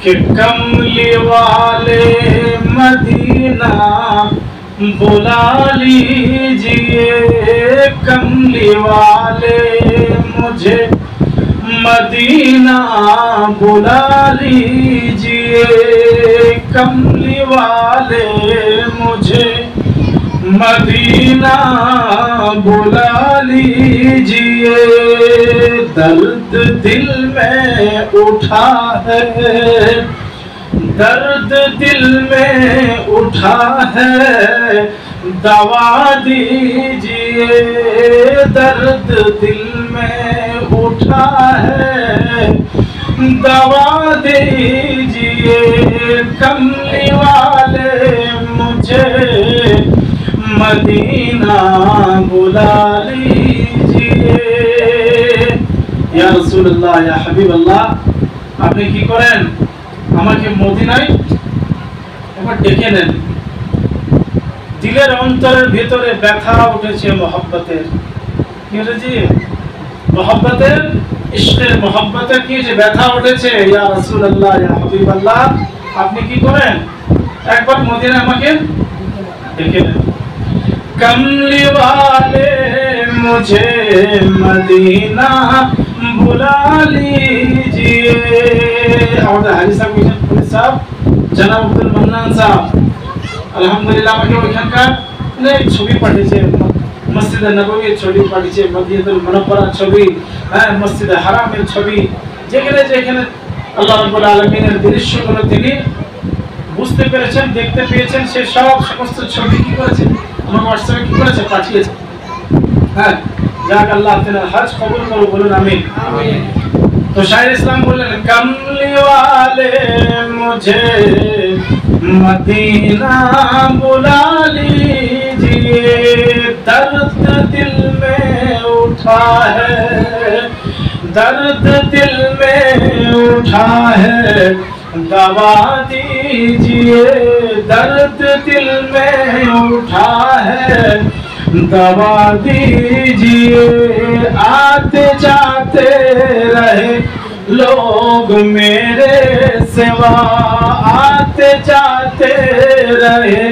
कि कमली वाले मदीना बुला लीजिए, कमली वाले मुझे मदीना बुला लीजिए, कमली वाले मुझे मदीना बुला लीजिए। दर्द दिल में उठा है, दर्द दिल में उठा है, दवा दीजिए, दर्द दिल में उठा है, दवा दीजिए, कमली वाले मुझे मदीना बुला लीजिए। या रसूलुल्लाह, या हबीबल्लाह, আপনি কি করেন, আমাকে মদিনায় একবার ডেকে নেন। দিলের অন্তরের ভিতরে ব্যথা উঠেছে মহব্বতের, কি হয়েছে? মহব্বতের, ইশকের মহব্বতের কি যে ব্যথা উঠেছে। ইয়া রাসূলুল্লাহ, ইয়া হাবিবাল্লাহ, আপনি কি করেন, একবার মদিনায় আমাকে ডেকে নেন। कमली वाले मुझे मदीना बुला लीजिए। আমাদের হাজি সাহেব, পুলিশ সাহেব, জনাব আব্দুল মান্নান সাহেব, আলহামদুলিল্লাহ আমাকে ওইখানকার অনেক ছবি পাঠিয়েছে, মসজিদে নববীর ছবি পাঠিয়েছে, মদিনাতুল মুনাওয়ারার ছবি, হ্যাঁ, মসজিদে হারামের ছবি, যেখানে যেখানে আল্লাহ রাব্বুল আলামিনের দৃশ্যগুলো তিনি বুঝতে পেরেছেন, দেখতে পেয়েছেন, সে সব সমস্ত ছবি কি করেছেন, আমার হোয়াটসঅ্যাপে কি করেছে, পাঠিয়েছে। হ্যাঁ, যাক আল্লাহ আপনার হজ কবুল করুন, বলুন আমিন। तो शायर इस्लाम बोले, कमली वाले मुझे मदीना बुला लीजिए, दर्द दिल में उठा है, दर्द दिल में उठा है, दवा दीजिए, दर्द दिल में उठा है, दवा दीजिए। आते जाते रहे लोग मेरे सिवा, आते जाते रहे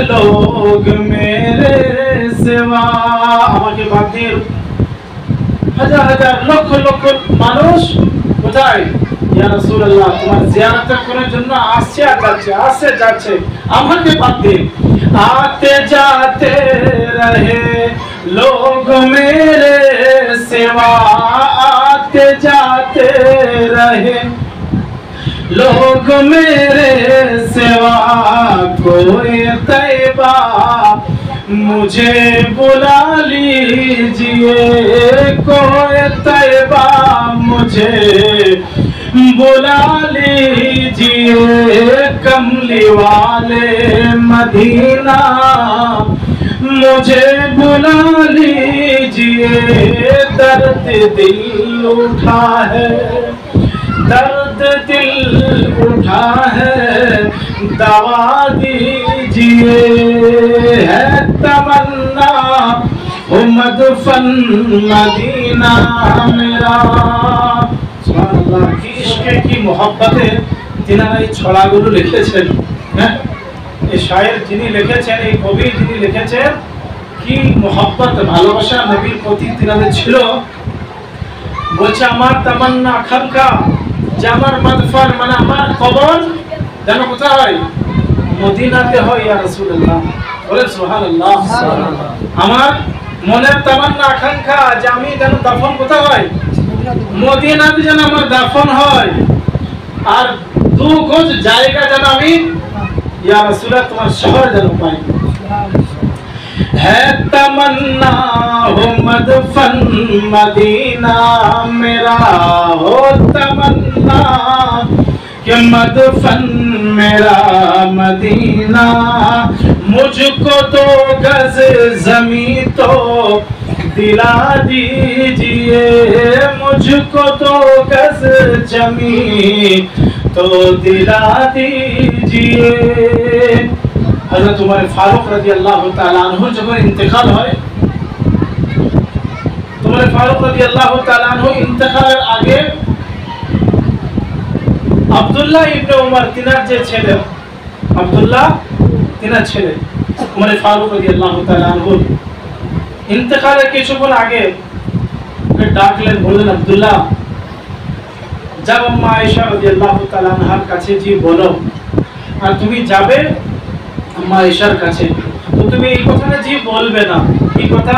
लोग मेरे सिवा। আমাকে বাদ দিয়ে হাজার হাজার লক্ষ লক্ষ মানুষ কোথায়, ইয়া রাসূলুল্লাহ, তোমার জিয়ারত করার জন্য আসছে আর যাচ্ছে, আসছে যাচ্ছে, আমাকে বাদ দিয়ে। आते जाते रहे लोग मेरे सिवा, आते जाते रहे लोग मेरे सिवा, कोई तैबा मुझे बुला लीजिए, कोई तैबा मुझे बुला लीजिए, कमली वाले मदीना मुझे बुला लीजिए। दर्द दिल उठा है, दर्द दिल उठा है, दवा दीजिए। है तमन्ना मदफन मदीना मेरा। সুবহানাল্লাহ, কি ইশকে, কি মহব্বতে তিনারা এই ছড়াগুলো লিখেছেন। হ্যাঁ, এই শায়ের যিনি লিখেছেন, এই কবি যিনি লিখেছেন, কি মহব্বত, ভালোবাসা নবীর প্রতি তিনাদের ছিল। বলছে, আমার তামান্না আকাঙ্ক্ষা যে আমার মাদফান, মানে আমার কবর যেন কোথায় হয়, মদিনাতে হয়। ইয়া রাসূলুল্লাহ, বলেন সুবহানাল্লাহ। আমার মনের তামান্না আকাঙ্ক্ষা যে আমি যেন দাফন কোথায় হয়, মদিনাতে যেন আমার দাফন হয়, আর দু গজ জায়গা যেন আমি, ইয়া রাসূলুল্লাহ, তোমার শহর যেন পাই। है तमन्ना हो मदफन मदीना मेरा, हो तमन्ना कि मदफन मेरा मदीना। मुझको तो गज जमी तो दिला दीजिए, मुझको तो गज जमी तो दिला दीजिए। हज़रत उमर फारूक रज़ियल्लाहु ताला अन्हु जब इंतकाल হয়, उमर फारूक रज़ियल्लाहु ताला अन्हु इंतकालेর আগে আব্দুল্লাহ ইবনে উমর তিনার যে ছেলে, আব্দুল্লাহ তিনার ছেলে উমর ফারুক রাদিয়াল্লাহু তাআলা আনহু ইন্তেকালের কিছুক্ষণ আগে ডাকলেন, বললেন, আব্দুল্লাহ যাব আম্মা আয়েশা রাদিয়াল্লাহু তাআলা আনহার কাছে জি বলো, আর তুমি যাবে আম্মা আয়েশার কাছে, তো তুমি এই কথাটা জি বলবে না। কি কথা?